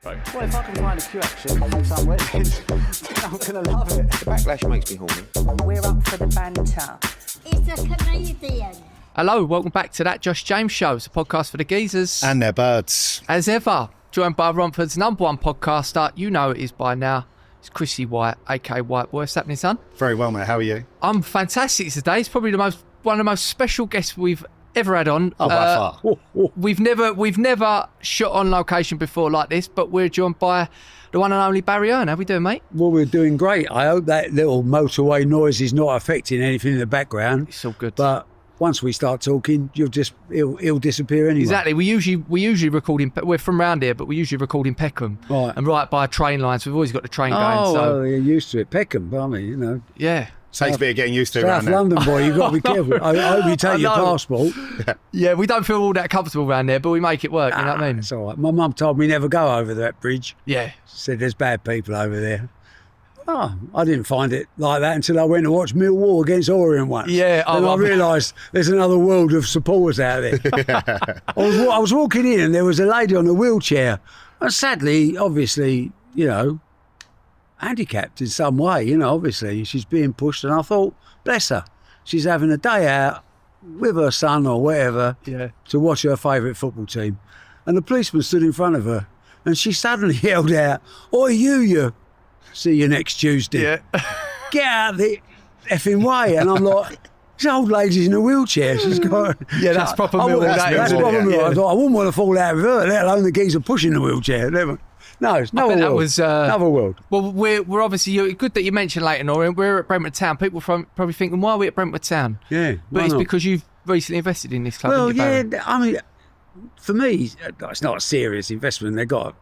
Well, if I can find a queue action from somewhere, then I'm going to love it. The backlash makes me horny. We're up for the banter. It's a comedian. Hello, welcome back to That Josh James Show. It's a podcast for the geezers. And their birds. As ever, joined by Romford's number one podcaster. You know it is by now. It's Chrissy White, a.k.a. White Boy. What's happening, son? Very well, mate. How are you? I'm fantastic today. It's probably one of the most special guests we've ever had on. Oh, by far. We've never shot on location before like this, but we're joined by the one and only Barry Hearn. How we doing, mate? Well, we're doing great. I hope that little motorway noise is not affecting anything in the background. It's all good. But once we start talking, it'll disappear anyway. Exactly. We usually record in. We're from round here, but we usually record in Peckham, Right. and right by a train line. So we've always got the train going. Oh, So well, you're used to it. Peckham, I mean, you know. yeah. Takes a bit of getting used to South around there. London boy, you've got to be careful. I hope you take your know. passport. Yeah, we don't feel all that comfortable around there, but we make it work, you know what I mean? It's all right. My mum told me never go over that bridge. Yeah. She said there's bad people over there. Oh, I didn't find it like that until I went to watch Millwall against Orient once. Yeah, Then I realised there's another world of supporters out there. I was walking in and there was a lady on a wheelchair. And sadly, obviously, you know, handicapped in some way, you know, obviously. She's being pushed and I thought, bless her. She's having a day out with her son or whatever to watch her favourite football team. And the policeman stood in front of her and she suddenly yelled out, "Oi, you. See you next Tuesday. Yeah. Get out the effing way." And I'm like, this old lady's in a wheelchair. She's got... Yeah, that's proper Millwall. That's Millwall, proper Millwall. yeah. I thought, I wouldn't want to fall out with her, let alone the geezer pushing the wheelchair. No, it's another bet that world. was, another world. Well, we're obviously, good that you mentioned Leighton Orient. We're at Brentwood Town. People probably thinking, why are we at Brentwood Town? Yeah. But why it's not? because you've recently invested in this club. Well, haven't you, Barry? I mean, for me, it's not a serious investment. They've got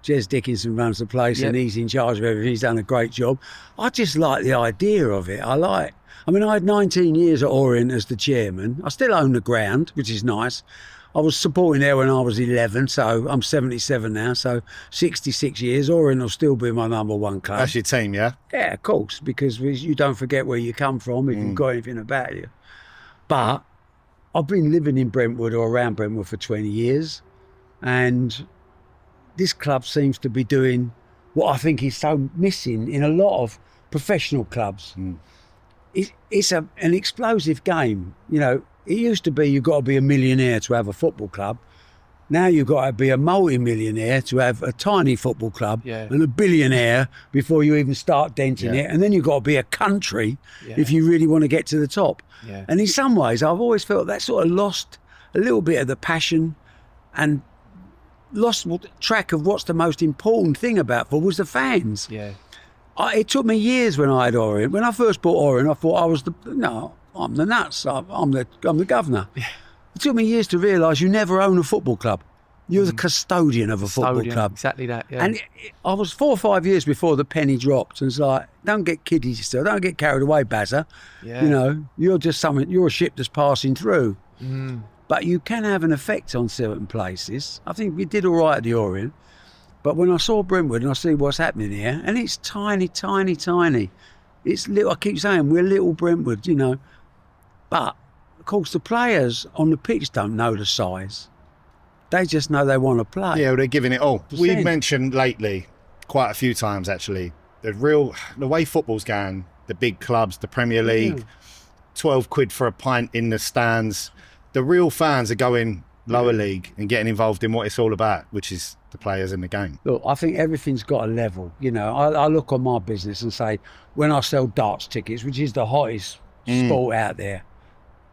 Jez Dickinson runs the place and he's in charge of everything. He's done a great job. I just like the idea of it. I had 19 years at Orient as the chairman. I still own the ground, which is nice. I was supporting there when I was 11, so I'm 77 now, so 66 years. Orient will still be my number one club. That's your team, yeah? Yeah, of course, because you don't forget where you come from if you've got anything about you. But I've been living in Brentwood or around Brentwood for 20 years, and this club seems to be doing what I think is so missing in a lot of professional clubs. It's an explosive game. You know, it used to be you've got to be a millionaire to have a football club. Now you've got to be a multi-millionaire to have a tiny football club and a billionaire before you even start denting it. And then you've got to be a country if you really want to get to the top. Yeah. And in some ways, I've always felt that sort of lost a little bit of the passion and lost track of what's the most important thing about football was the fans. Yeah. It took me years when I had Orient. When I first bought Orient, I thought I'm the nuts. I'm the governor. Yeah. It took me years to realise you never own a football club. You're the custodian of a football club. Exactly that, yeah. And I was 4 or 5 years before the penny dropped, and it's like, don't get kiddie yourself, don't get carried away, Bazza. Yeah. You know, you're a ship that's passing through. But you can have an effect on certain places. I think we did all right at the Orient. But when I saw Brentwood and I see what's happening here, and it's tiny, tiny, tiny. It's little. I keep saying we're little Brentwood, you know. But, of course, the players on the pitch don't know the size. They just know they want to play. Yeah, well, they're giving it all. Percent. We've mentioned lately, quite a few times actually, the way football's going, the big clubs, the Premier League, 12 quid for a pint in the stands. The real fans are going lower league and getting involved in what it's all about, which is the players in the game. Look, I think everything's got a level. You know, I look on my business and say, when I sell darts tickets, which is the hottest sport out there,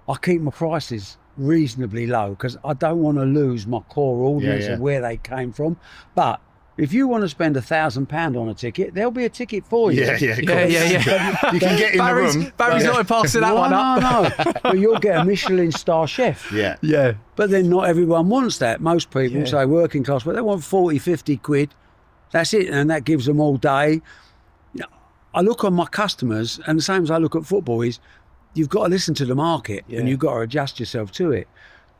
I keep my prices reasonably low because I don't want to lose my core audience and where they came from. But if you want to spend £1,000 on a ticket, there'll be a ticket for you. Yeah. You can get in the room. Barry's not passing that one up. No. But you'll get a Michelin star chef. Yeah. But then not everyone wants that. Most people say working class, but they want 40, 50 quid. That's it. And that gives them all day. You know, I look on my customers, and the same as I look at football is you've got to listen to the market and you've got to adjust yourself to it.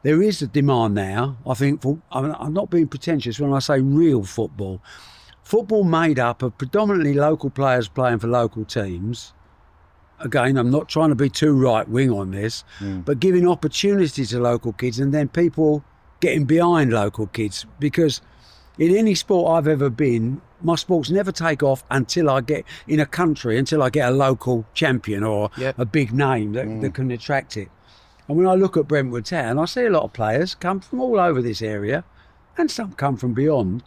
There is a demand now, I think, I'm not being pretentious when I say real football. Football made up of predominantly local players playing for local teams. Again, I'm not trying to be too right-wing on this, but giving opportunity to local kids and then people getting behind local kids. Because in any sport I've ever been, my sports never take off until I get in a country, until I get a local champion or a big name that can attract it. And when I look at Brentwood Town, I see a lot of players come from all over this area, and some come from beyond,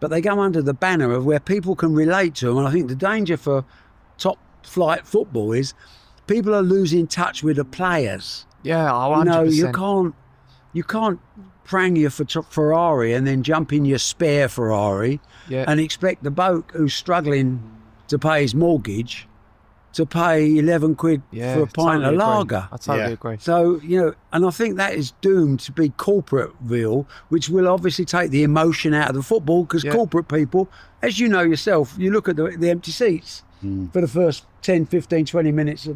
but they go under the banner of where people can relate to them. And I think the danger for top flight football is people are losing touch with the players. Yeah, 100%. You can't prang your Ferrari and then jump in your spare Ferrari and expect the bloke who's struggling to pay his mortgage to pay 11 quid for a pint of lager. I totally agree. So, and I think that is doomed to be corporate-ville, which will obviously take the emotion out of the football, because corporate people, as you know yourself, you look at the empty seats for the first 10, 15, 20 minutes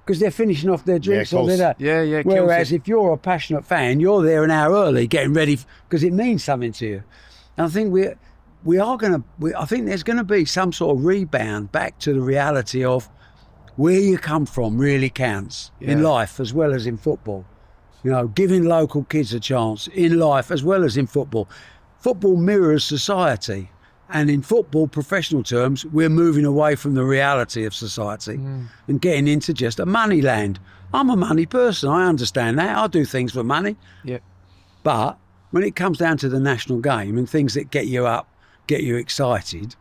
because they're finishing off their drinks or that. Yeah. Whereas if you're a passionate fan, you're there an hour early getting ready because it means something to you. And I think I think there's going to be some sort of rebound back to the reality of where you come from really counts in life as well as in football. Giving local kids a chance in life as well as in football. Football mirrors society. And in football, professional terms, we're moving away from the reality of society and getting into just a money land. I'm a money person. I understand that. I do things for money. Yeah. But when it comes down to the national game and things that get you up, get you excited,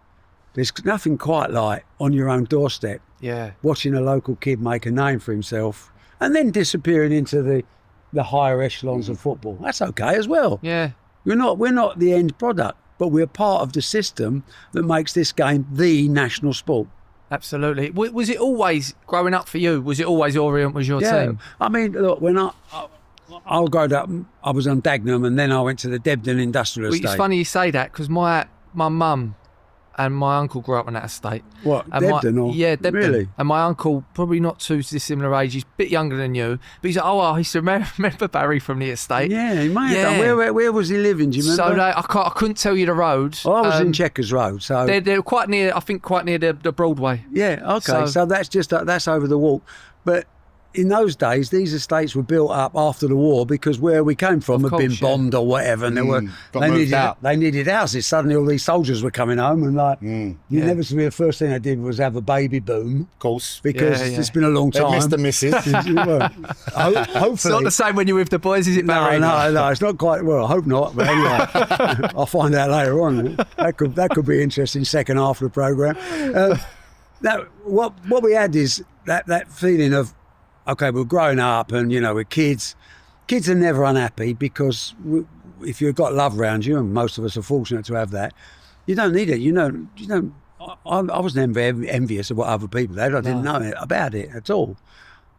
there's nothing quite like on your own doorstep. Yeah. Watching a local kid make a name for himself and then disappearing into the higher echelons of football. That's okay as well. Yeah. We're not the end product, but we're part of the system that makes this game the national sport. Absolutely. Was it always, growing up for you, was it always Orient was your team? I mean, look, when I growed up, I was on Dagenham and then I went to the Debden Industrial Estate. It's funny you say that because my mum and my uncle grew up on that estate. What, and Debden? Yeah, Debden. Really? And my uncle, probably not too dissimilar age, he's a bit younger than you, but he's like, I used to remember Barry from the estate. Yeah, he may have done. Where was he living, do you remember? So I couldn't tell you the road. Well, I was in Chequers Road, so... They're quite near, I think quite near the Broadway. Yeah, okay, so that's that's over the walk. But in those days, these estates were built up after the war because where we came from had been bombed or whatever, and they needed houses. Suddenly, all these soldiers were coming home, and inevitably, the first thing they did was have a baby boom. Of course, because it's been a long time. Mr. Missus. Hopefully, it's not the same when you're with the boys, is it, Barry? No, it's not quite. Well, I hope not. But anyway, I'll find out later on. That could be interesting. Second half of the programme. Now, what we had is that feeling of, okay, we're growing up and, we're kids. Kids are never unhappy because if you've got love around you, and most of us are fortunate to have that, you don't need it. I was never envious of what other people had. I didn't know about it at all.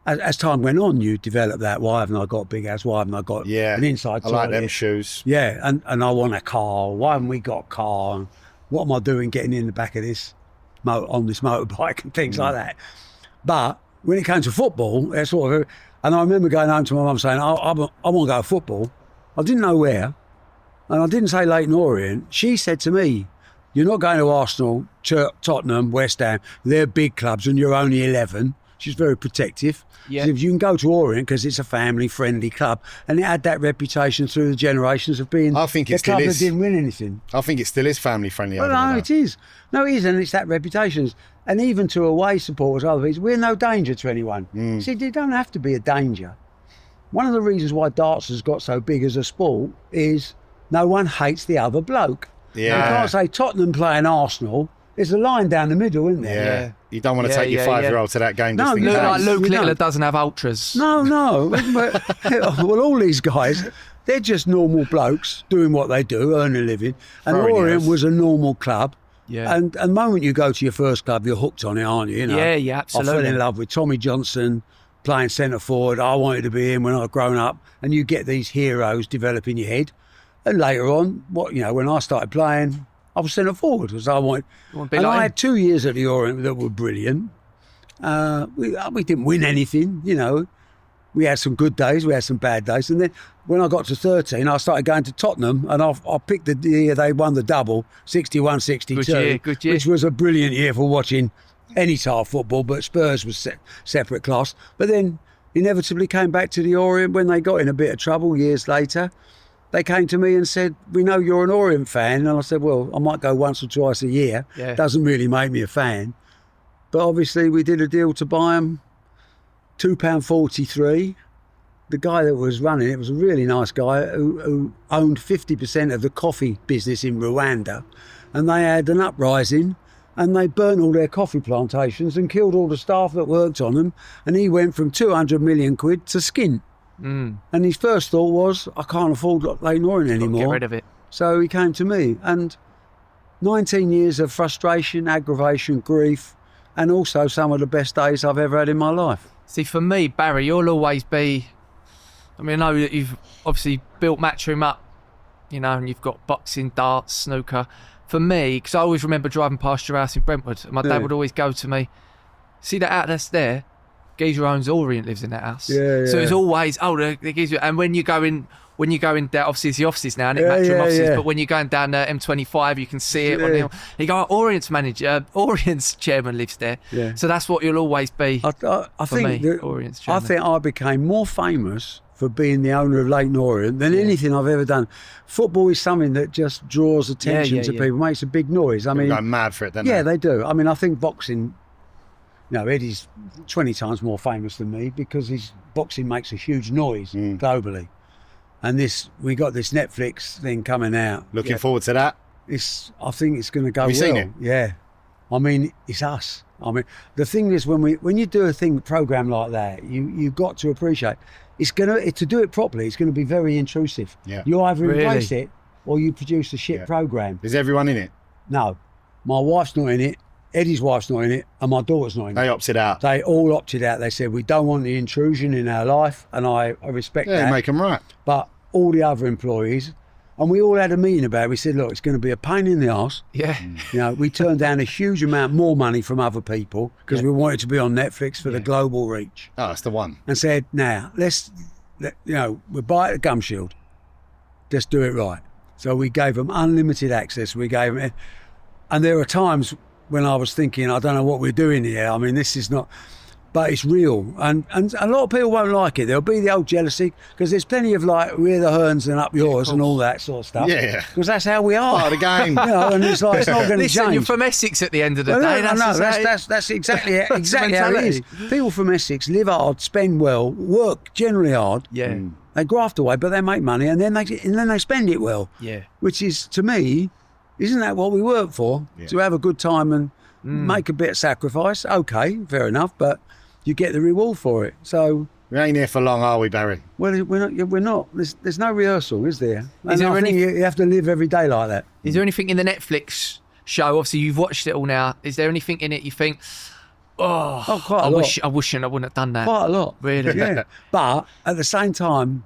As time went on, you develop that. Why haven't I got a big house? Why haven't I got an inside? I like them shoes. Yeah, and I want a car. Why haven't we got a car? And what am I doing getting in the back of this on this motorbike and things like that? But when it came to football, that's sort of, and I remember going home to my mum saying, I want to go to football. I didn't know where, and I didn't say Leyton Orient. She said to me, you're not going to Arsenal, Tottenham, West Ham. They're big clubs and you're only 11. She's very protective. Yeah. So if you can go to Orient because it's a family-friendly club, and it had that reputation through the generations of being I think a it still club that is. didn't win anything. I think it still is family-friendly. Well, no, it is. No, it is, and it's that reputation. And even to away supporters, other people, we're no danger to anyone. See, they don't have to be a danger. One of the reasons why darts has got so big as a sport is no one hates the other bloke. Yeah. You can't say Tottenham playing Arsenal. There's a line down the middle, isn't there? Yeah. You don't want to take your 5-year-old to that game. No, Like Luke you Littler don't. doesn't have ultras. No. Well, all these guys, they're just normal blokes doing what they do, earn a living. And Orient was a normal club. Yeah. And the moment you go to your first club, you're hooked on it, aren't you? Yeah, absolutely. I fell in love with Tommy Johnson playing centre forward. I wanted to be him when I was grown up. And you get these heroes develop in your head. And later on, when I started playing, I was centre forward because I wanted. And I had 2 years at the Orient that were brilliant. We didn't win anything, We had some good days, we had some bad days. And then when I got to 13, I started going to Tottenham and I picked the year they won the double, 61-62. Good year. Which was a brilliant year for watching any type of football, but Spurs was separate class. But then inevitably came back to the Orient when they got in a bit of trouble years later. they came to me and said, we know you're an Orient fan. And I said, well, I might go once or twice a year. Yeah. Doesn't really make me a fan. But obviously we did a deal to buy them, £2.43. The guy that was running it was a really nice guy who owned 50% of the coffee business in Rwanda. And they had an uprising and they burnt all their coffee plantations and killed all the staff that worked on them. And he went from 200 million quid to skin. And his first thought was, I can't afford Leyton Orient anymore. Get rid of it. So he came to me. And 19 years of frustration, aggravation, grief, and also some of the best days I've ever had in my life. See, for me, Barry, you'll always be... I mean, I know that you've obviously built Matchroom up, you know, and you've got boxing, darts, snooker. For me, because I always remember driving past your house in Brentwood, and my dad would always go to me, see that out that's there? Geezer owns Orient, lives in that house. Yeah. So it's always, the Geezer. And when you go in down, obviously it's the offices now, and Matchroom offices, but when you're going down M25, you can see it on the hill. You go, Orient's chairman lives there. Yeah. So that's what you'll always be. I think Orient's chairman. I think I became more famous for being the owner of Leyton Orient than anything I've ever done. Football is something that just draws attention to people, makes a big noise. I mean, They're going mad for it, don't yeah, they? they do. I mean, I think boxing, Eddie's 20 times more famous than me because his boxing makes a huge noise globally. And we got this Netflix thing coming out. Looking forward to that. I think it's going to go Have you seen it? Yeah. I mean, it's us. I mean, the thing is, when you do a program like that, you've got to appreciate to do it properly. It's going to be very intrusive. Yeah. You either embrace it or you produce a shit program. Is everyone in it? No, my wife's not in it. Eddie's wife's not in it, and my daughter's not in it. They opted out. They all opted out. They said we don't want the intrusion in our life, and I respect that. Yeah, make them right. But all the other employees, and we all had a meeting about it. We said, look, it's going to be a pain in the arse. Yeah. We turned down a huge amount more money from other people because we wanted to be on Netflix for the global reach. Oh, that's the one. And said, now, we're by the gum shield. Let's do it right. So we gave them unlimited access. And there are times when I was thinking, I don't know what we're doing here. I mean, this is not... But it's real, and a lot of people won't like it. There'll be the old jealousy because there's plenty of we're the Hearns and up yours and all that sort of stuff. Yeah, because that's how we are. Part of the game. And it's like it's not going to Listen, change. you're from Essex at the end of the day. That's exactly how it is. People from Essex live hard, spend well, work generally hard. Yeah, they graft away, but they make money, and then they spend it well. Yeah, which is, to me, isn't that what we work for? Yeah. To have a good time and make a bit of sacrifice. Okay, fair enough, but you get the reward for it. So we ain't here for long, are we, Barry? Well, we're not. There's no rehearsal, is there? And I think you have to live every day like that. Is there anything in the Netflix show? Obviously, you've watched it all now. Is there anything in it you think, quite a lot. I wish I wouldn't have done that? Quite a lot. Really? Yeah. But at the same time,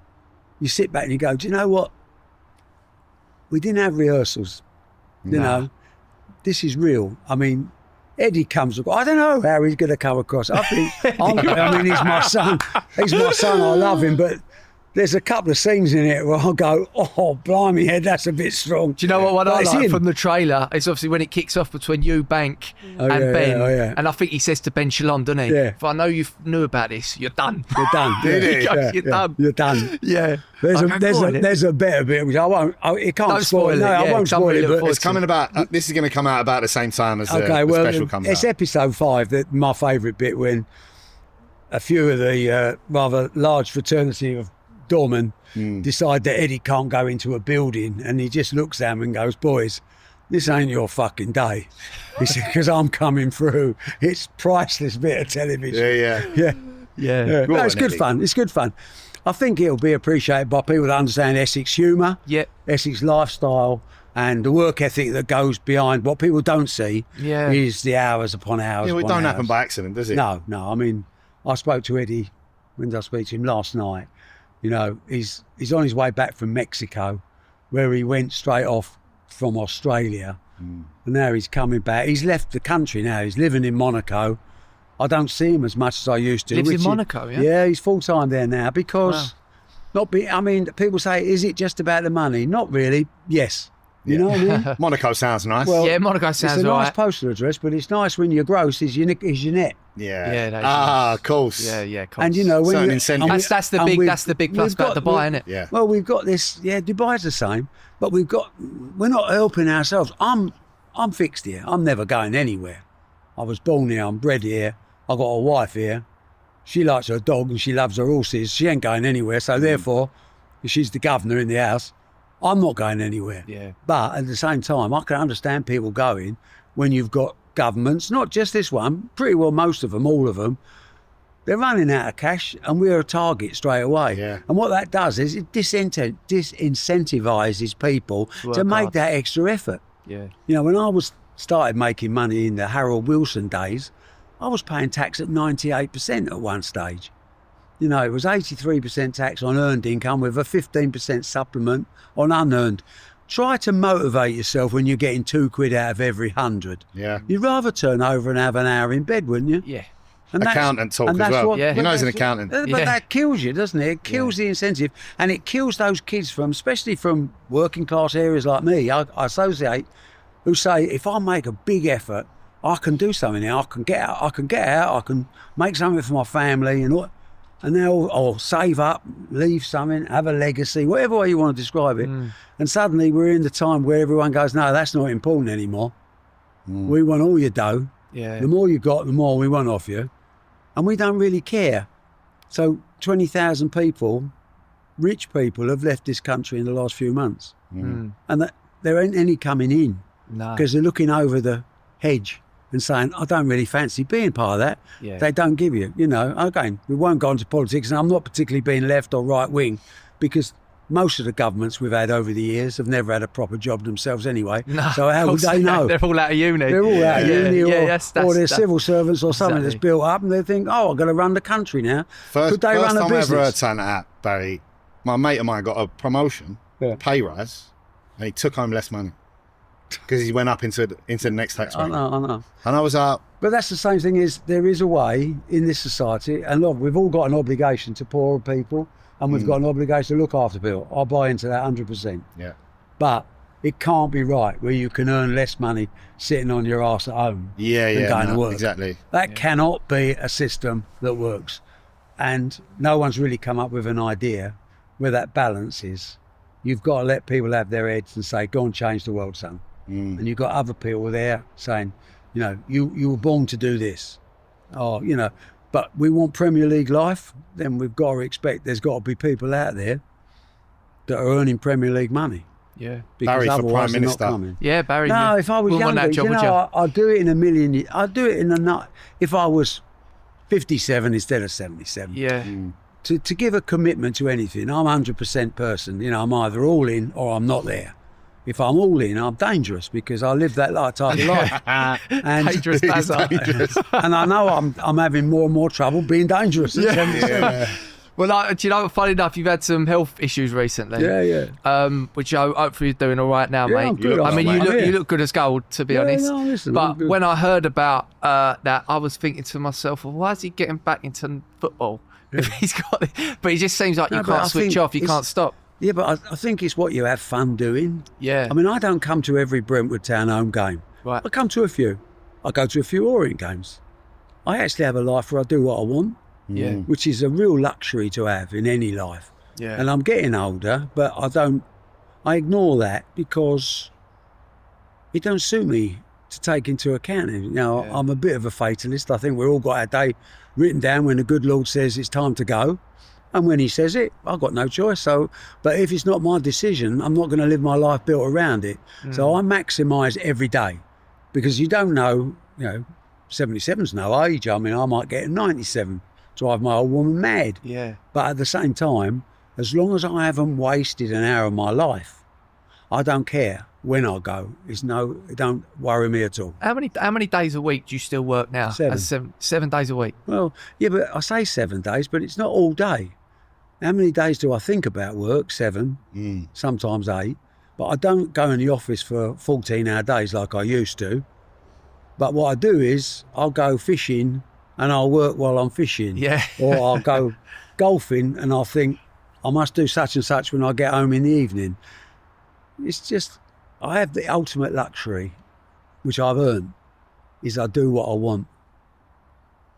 you sit back and you go, do you know what? We didn't have rehearsals. You know, this is real. I mean, Eddie comes across. I don't know how he's going to come across. I think, he's my son. He's my son. I love him. But there's a couple of scenes in it where I'll go, oh, blimey, Ed, that's a bit strong. Do you know what I like from the trailer? It's obviously when it kicks off between you, Bank, and Ben. Yeah. And I think he says to Ben Shalom, doesn't he? Yeah. If I know you knew about this, you're done. You're done. You're done. You're done. Yeah. There's a better bit which I won't. It can't spoil it. No, I won't spoil it. But it's coming about. This is going to come out about the same time as the special comes out. It's episode 5 that my favourite bit when a few of the rather large fraternity of doormen decide that Eddie can't go into a building, and he just looks at them and goes, "Boys, this ain't your fucking day." He said, "Because I'm coming through." It's priceless bit of television. Yeah. No, it's good fun. It's good fun. I think it'll be appreciated by people that understand Essex humour, Essex lifestyle, and the work ethic that goes behind what people don't see is the hours upon hours. Yeah, it don't happen by accident, does it? No. I mean, I spoke to Eddie, when did I speak to him? Last night. You know, he's on his way back from Mexico, where he went straight off from Australia. And now he's coming back. He's left the country now. He's living in Monaco. I don't see him as much as I used to. Lives in Monaco, yeah? Yeah, he's full-time there now because... people say, is it just about the money? Not really. Yes. You know what I mean? Monaco sounds nice. Well, Yeah, Monaco It's sounds a all nice right. postal address, but it's nice when your gross is your net. yeah. Yeah, that is Of course. Yeah, cool. And you know when Certain you, incentive. and that's the and big we've- that's the big plus we've about got- Dubai, isn't it? Yeah. Well, we've got this. Yeah, Dubai's the same, but we're not helping ourselves. I'm fixed here. I'm never going anywhere. I was born here. I'm bred here. I got a wife here. She likes her dog and she loves her horses. She ain't going anywhere. So therefore, if she's the governor in the house, I'm not going anywhere. Yeah. But at the same time, I can understand people going when you've got governments, not just this one, pretty well most of them, all of them, they're running out of cash and we're a target straight away. Yeah. And what that does is it disincentivises people to work make hard. that extra effort. Yeah. You know, when I started making money in the Harold Wilson days, I was paying tax at 98% at one stage. You know, it was 83% tax on earned income with a 15% supplement on unearned. Try to motivate yourself when you're getting £2 out of every 100. Yeah. You'd rather turn over and have an hour in bed, wouldn't you? Yeah. And that's- Accountant talk and as that's well. Yeah. He knows an that's- accountant. But Yeah. that kills you, doesn't it? It kills the incentive. And it kills those kids especially from working class areas like me, I associate, who say, if I make a big effort, I can do something now. I can get out, I can make something for my family and now I'll save up, leave something, have a legacy, whatever way you want to describe it. And suddenly we're in the time where everyone goes, no, that's not important anymore. We want all your dough. Yeah. The more you got, the more we want off you. And we don't really care. So 20,000 people, rich people, have left this country in the last few months. And that there ain't any coming in No. because they're looking over the hedge and saying, I don't really fancy being part of that. Yeah. They don't give you, again, we won't go into politics, and I'm not particularly being left or right wing because most of the governments we've had over the years have never had a proper job themselves anyway. No, So how of would course they know? They're all out of uni. They're all out of uni or they're that's- civil servants or something that's Exactly. built up and they think, oh, I've got to run the country now. Could they run a time I ever heard business? something like that, Barry, my mate of mine got a promotion, Yeah. pay rise, and he took home less money because he went up into the next tax I bracket. know. And I was like, But that's the same thing is there is a way in this society, and look, we've all got an obligation to poorer people and we've got an obligation to look after people. I buy into that 100%. yeah, But it can't be right where you can earn less money sitting on your arse at home than going to work. exactly. That cannot be a system that works. And no one's really come up with an idea where that balance is. You've got to let people have their heads and say, go and change the world, son. And you've got other people there saying, you were born to do this. Or, but we want Premier League life, then we've got to expect there's got to be people out there that are earning Premier League money. Yeah. Because Barry for otherwise Prime they're Minister. not coming. Yeah, Barry. No, you if I was wouldn't want younger, that job, would you? I'd do it in a million years. I'd do it in a nut if I was 57 instead of 77. Yeah. To give a commitment to anything, I'm 100% person. I'm either all in or I'm not there. If I'm all in, I'm dangerous because I live that type of life. And, Dangerous Bazar. and I know I'm having more and more trouble being dangerous at 77. Well, do you know, funny enough, you've had some health issues recently. Yeah. Which hopefully you're doing all right now, Yeah, mate. I'm good. I mean, I'm you here. look good as gold, to be Yeah, honest. no, listen, I'm but good. when I heard about that, I was thinking to myself, well, why is he getting back into football? If he's got it? But it just seems like No, you but I can't switch think off, you it's- can't stop. Yeah, but I think it's what you have fun doing. Yeah. I mean, I don't come to every Brentwood Town home game. Right. I come to a few. I go to a few Orient games. I actually have a life where I do what I want, Yeah. which is a real luxury to have in any life. Yeah. And I'm getting older, but I ignore that because it don't suit me to take into account. I'm a bit of a fatalist. I think we've all got our day written down when the good Lord says it's time to go. And when he says it, I've got no choice. So, but if it's not my decision, I'm not going to live my life built around it. So I maximise every day because you don't know, 77's no age. I mean, I might get a 97, drive my old woman mad. Yeah. But at the same time, as long as I haven't wasted an hour of my life, I don't care when I go. It don't worry me at all. How many days a week do you still work now? 7. 7 days a week. Well, yeah, but I say 7 days, but it's not all day. How many days do I think about work? 7, sometimes 8. But I don't go in the office for 14-hour days like I used to. But what I do is I'll go fishing and I'll work while I'm fishing. Yeah. Or I'll go golfing and I'll think I must do such and such when I get home in the evening. It's just, I have the ultimate luxury, which I've earned, is I do what I want.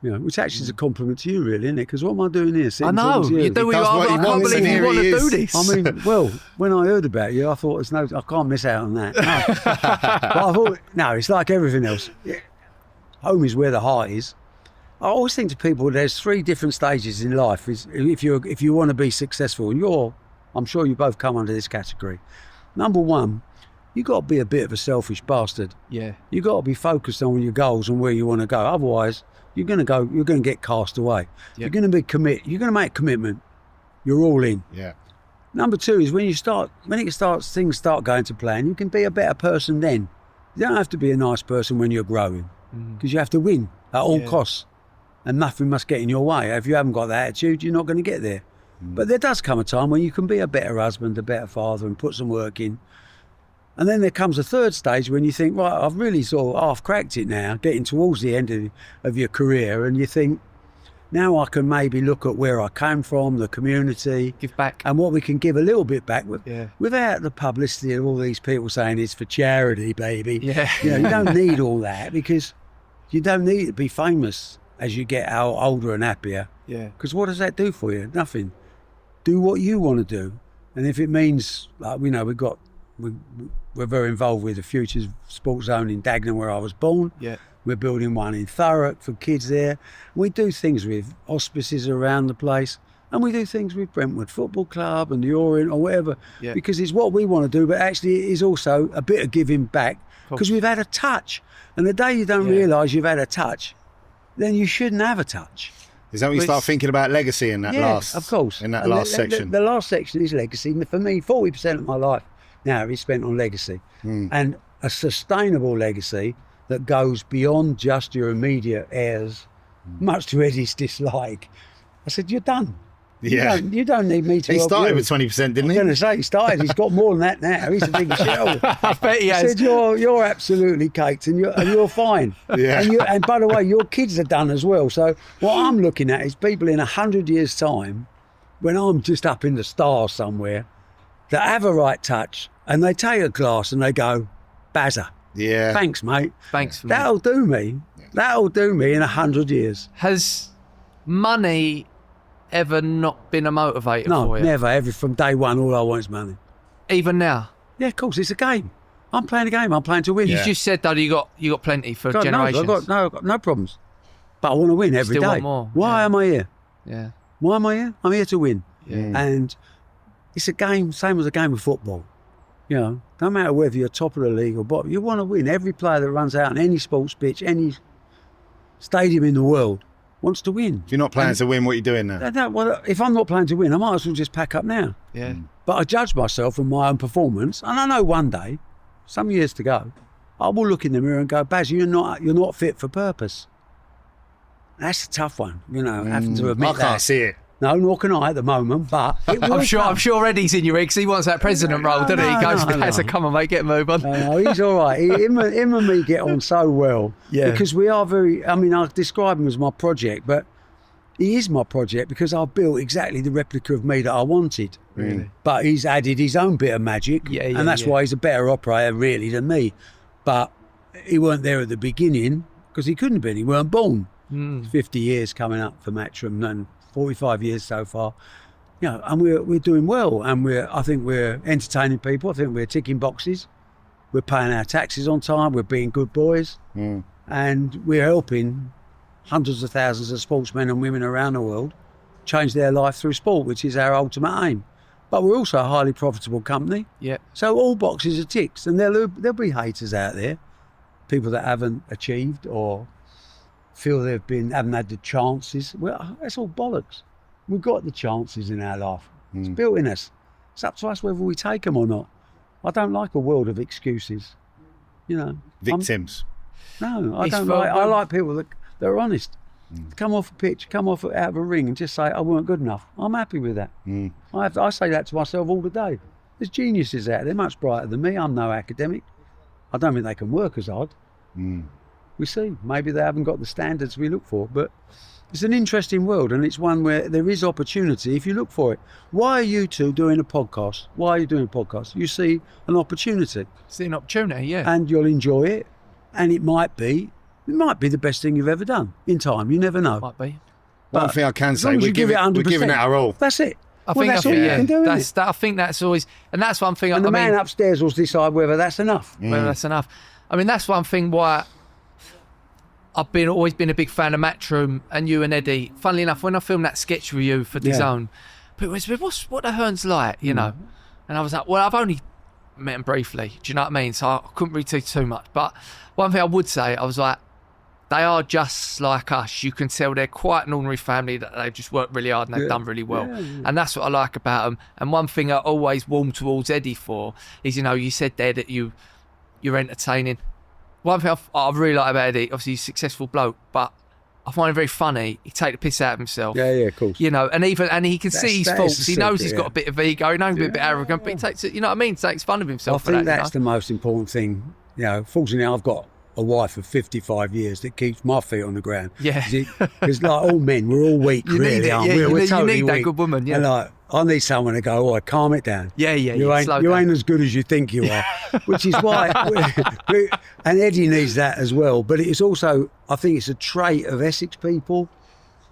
You know, which actually is a compliment to you, really, isn't it? Because what am I doing here? I know, you do what you does what want. he I can't wants, believe and you here want he to do is. this. I mean, well, when I heard about you, I thought, I can't miss out on that. No. But I thought, no, it's like everything else. Home is where the heart is. I always think to people, there's 3 different stages in life. If you want to be successful, and I'm sure you both come under this category. Number 1, you got to be a bit of a selfish bastard. Yeah. You got to be focused on your goals and where you want to go. Otherwise, you're going to get cast away. Yep. You're going to you're going to make commitment. You're all in. Yeah. Number 2 is things start going to plan, you can be a better person then. You don't have to be a nice person when you're growing, because you have to win at all costs, and nothing must get in your way. If you haven't got that attitude, you're not going to get there. But there does come a time when you can be a better husband, a better father, and put some work in. And then there comes a 3rd stage when you think, right, I've really sort of half cracked it now, getting towards the end of your career, and you think, now I can maybe look at where I came from, the community, Give back. and what we can give a little bit back Yeah. without the publicity of all these people saying it's for charity, baby. Yeah. You know, you don't need all that, because you don't need to be famous as you get older and happier. Yeah. Because what does that do for you? Nothing. Do what you want to do. And if it means, like, we know we're very involved with the Futures Sports Zone in Dagenham, where I was born. Yeah. We're building one in Thurrock for kids there. We do things with hospices around the place, and we do things with Brentwood Football Club and the Orient or whatever, because it's what we want to do, but actually it is also a bit of giving back, because we've had a touch. And the day you don't realise you've had a touch, then you shouldn't have a touch. Is that when you start thinking about legacy in that last? Of course. In that And last section. The last section is legacy. And for me, 40% of my life now is spent on legacy, and a sustainable legacy that goes beyond just your immediate heirs, much to Eddie's dislike. I said, you're done. Yeah. You don't need me to He help started you. with 20%, didn't I'm he? going to say he started. He's got more than that now. He's a big shareholder. I bet he I has. said, you're absolutely caked, and you're fine. Yeah. And by the way, your kids are done as well. So what I'm looking at is people in 100 years' time, when I'm just up in the stars somewhere, that have a right touch, and they take a glass and they go, Bazza. Yeah. Thanks, mate. Thanks for That'll do me. That'll do me in 100 years. Has money ever not been a motivator No, for you? never. From day one, all I want is money. Even now? Yeah, of course, it's a game. I'm playing a game. I'm playing to win. You just said, though, you got plenty for God, generations. I've got no problems. But I want to win every day. Still want more, Why yeah. am I here? Yeah. Why am I here? I'm here to win. Yeah. And it's a game, same as a game of football. You know, no matter whether you're top of the league or bottom, you want to win. Every player that runs out on any sports pitch, any stadium in the world, wants to win. If you're not planning to win, what are you doing now? Well, if I'm not planning to win, I might as well just pack up now. Yeah. But I judge myself on my own performance, and I know one day, some years to go, I will look in the mirror and go, Baz, you're not fit for purpose. That's a tough one, you know, having to admit I that. can't see it. No, nor can I at the moment, but it will I'm come. sure Eddie's in your ear 'cause he wants that president role, doesn't he? He goes, no. come on, mate, get a move on. No, he's all right. Him and me get on so well. Yeah. Because we are I describe him as my project, but he is my project because I've built exactly the replica of me that I wanted. Really? But he's added his own bit of magic. Yeah, and that's why he's a better operator, really, than me. But he weren't there at the beginning because he couldn't have been. He weren't born. 50 years coming up for Matchroom and 45 years so far. You know, and we're doing well, and I think we're entertaining people. I think we're ticking boxes. We're paying our taxes on time. We're being good boys, and we're helping hundreds of thousands of sportsmen and women around the world change their life through sport, which is our ultimate aim. But we're also a highly profitable company. Yeah. So all boxes are ticks, and there'll be haters out there, people that haven't achieved or feel haven't had the chances. Well, that's all bollocks. We've got the chances in our life. It's built in us. It's up to us whether we take them or not. I don't like a world of excuses. You know, Victims. No, I It's don't for- like. I like people that are honest. Come off a pitch, come off out of a ring, and just say I weren't good enough. I'm happy with that. I say that to myself all the day. There's geniuses out there, much brighter than me. I'm no academic. I don't think they can work as hard. We see. Maybe they haven't got the standards we look for, but It's an interesting world, and it's one where there is opportunity if you look for it. Why are you two doing a podcast? Why are you doing a podcast? You see an opportunity. See an opportunity, yeah. And you'll enjoy it, and it might be the best thing you've ever done in time. You never know. Might be. One thing I can as long say, as we're you give it giving 100%, it our all. That's it. I Well, think that's all you can do, isn't it? I think that's always, and that's one thing. And the I man mean, upstairs will decide whether that's enough. whether that's enough. I mean, that's one thing why I've always been a big fan of Matchroom and you and Eddie. Funnily enough, when I filmed that sketch with you for DAZN, people were what the Hearns like, you know? And I was like, well, I've only met him briefly. Do you know what I mean? So I couldn't really tell you too much. But one thing I would say, I was like, they are just like us. You can tell they're quite an ordinary family, that they've just worked really hard and they've done really well. And that's what I like about them. And one thing I always warm towards Eddie for is, you know, you said there that you're entertaining. One thing I really like about Eddie, obviously he's a successful bloke, but I find him very funny. He take the piss out of himself. Yeah, of course. You know, and he can see his that faults. is He the knows secret, he's got a bit of ego. He knows he's a bit arrogant, but he takes it. You know what I mean? Takes fun of I himself. think for that, that's the most important thing. You know, fortunately, I've got a wife of 55 years that keeps my feet on the ground. Yeah. Because like all men, we're all weak, You need really, it, aren't yeah, we? you We're need- you totally need that weak. good woman, yeah. And like, I need someone to go, oh, calm it down. Yeah, You ain't, slow you down. ain't as good as you think you are. Which is why, and Eddie needs that as well. But it's also, I think it's a trait of Essex people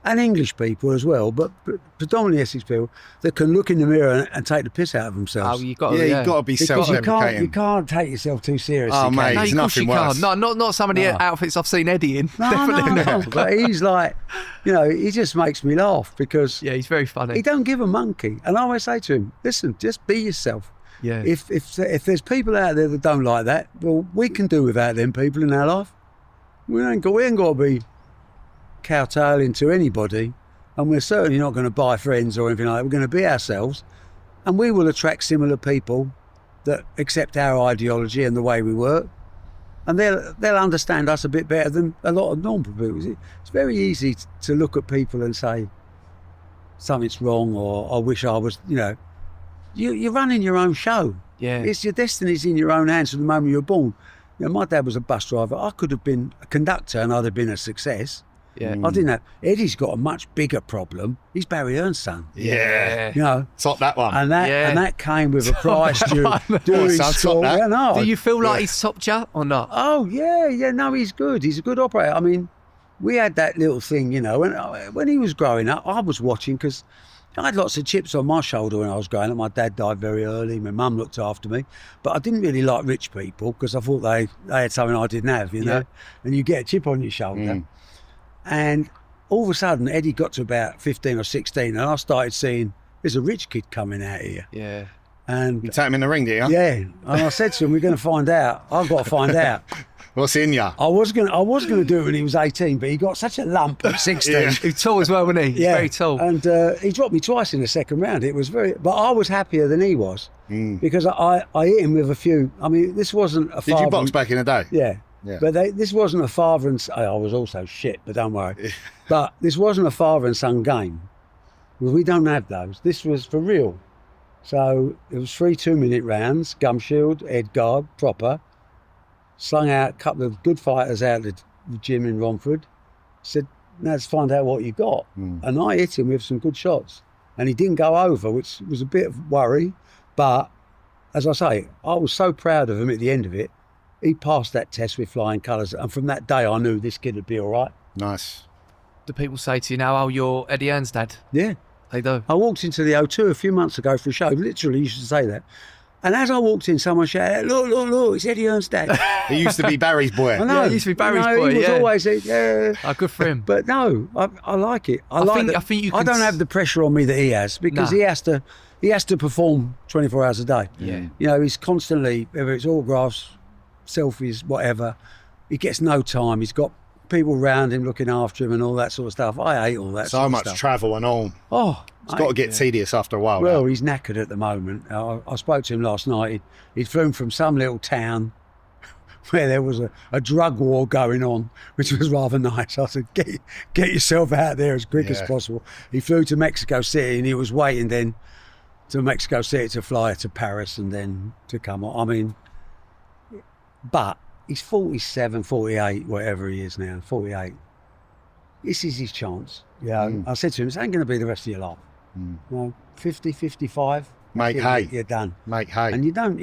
and English people as well, but predominantly Essex people that can look in the mirror and take the piss out of themselves. Oh, you got Yeah, you've got to be Because you self-deprecating. can't take yourself too seriously. Oh, can mate. you? No, There's of course nothing you worse. can't. No, not some of the outfits I've seen Eddie in. Definitely No, not. but he's like, you know, he just makes me laugh because Yeah, he's very funny. he don't give a monkey. And I always say to him, listen, just be yourself. Yeah. If there's people out there that don't like that, well, we can do without them people in our life. We ain't got to be kowtowing to anybody, and we're certainly not going to buy friends or anything like that. We're going to be ourselves, and we will attract similar people that accept our ideology and the way we work, and they'll understand us a bit better than a lot of normal people. It's very easy to look at people and say something's wrong, or I wish I was, you know. You're running your own show. Yeah. It's your destiny's in your own hands from the moment you were born. You know, my dad was a bus driver. I could have been a conductor and I'd have been a success. Yeah. I didn't have. Eddie's got a much bigger problem. He's Barry Hearn's son. Yeah. You know, Top that one. and that came with a price doing Son, top school. that. Yeah, no. Do you feel like he's topped you or not? Oh yeah, no, he's good. He's a good operator. I mean, we had that little thing, you know, when he was growing up, I was watching because I had lots of chips on my shoulder when I was growing up. My dad died very early. My mum looked after me. But I didn't really like rich people because I thought they had something I didn't have, you know. And you get a chip on your shoulder. And all of a sudden, Eddie got to about 15 or 16 and I started seeing there's a rich kid coming out here. Yeah. And You take him in the ring, do you? yeah, and I said to him, we're going to find out. I've got to find out. What's in ya? I was going to do it when he was 18, but he got such a lump at 16. Yeah. He's tall as well, wasn't he? He's very tall. And he dropped me twice in the second round. It was but I was happier than he was because I hit him with a few. I mean, this wasn't a father. Did you box back in the day? Yeah. Yeah. But this wasn't a father and son. I was also shit, but don't worry. But this wasn't a father and son game. Well, we don't have those. This was for real. So it was 3 2-minute rounds, gum shield, head guard, proper. Slung out a couple of good fighters out of the gym in Romford. Said, now let's find out what you got. And I hit him with some good shots. And he didn't go over, which was a bit of worry. But as I say, I was so proud of him at the end of it. He passed that test with flying colours. And from that day, I knew this kid would be all right. Nice. Do people say to you now, oh, you're Eddie Hearn's dad? Yeah. They do. I walked into the O2 a few months ago for a show. Literally, you should say that. And as I walked in, someone shouted, look, it's Eddie Hearn's dad. He used to be Barry's boy. I know. Yeah, he used to be Barry's boy, He was yeah. always, yeah. Oh, good for him. But no, I like it. I think you I can don't have the pressure on me that he has because Nah. he has to perform 24 hours a day. Yeah. You know, he's constantly, whether it's autographs, selfies, whatever, he gets no time. He's got people around him looking after him and all that sort of stuff. I hate all that So sort much of stuff. travel and all. Oh, It's got to get tedious after a while. well, now. he's knackered at the moment. I spoke to him last night. He'd flown from some little town where there was a drug war going on, which was rather nice. I said, get yourself out there as quick as Yeah. possible. He flew to Mexico City and he was waiting then to Mexico City to fly to Paris and then to come on. I mean, but he's 47, 48, whatever he is now, 48. this is his chance. Yeah, I said to him, "This ain't going to be the rest of your life. 50, 55, Make hay. you're done. Make hay. And you don't,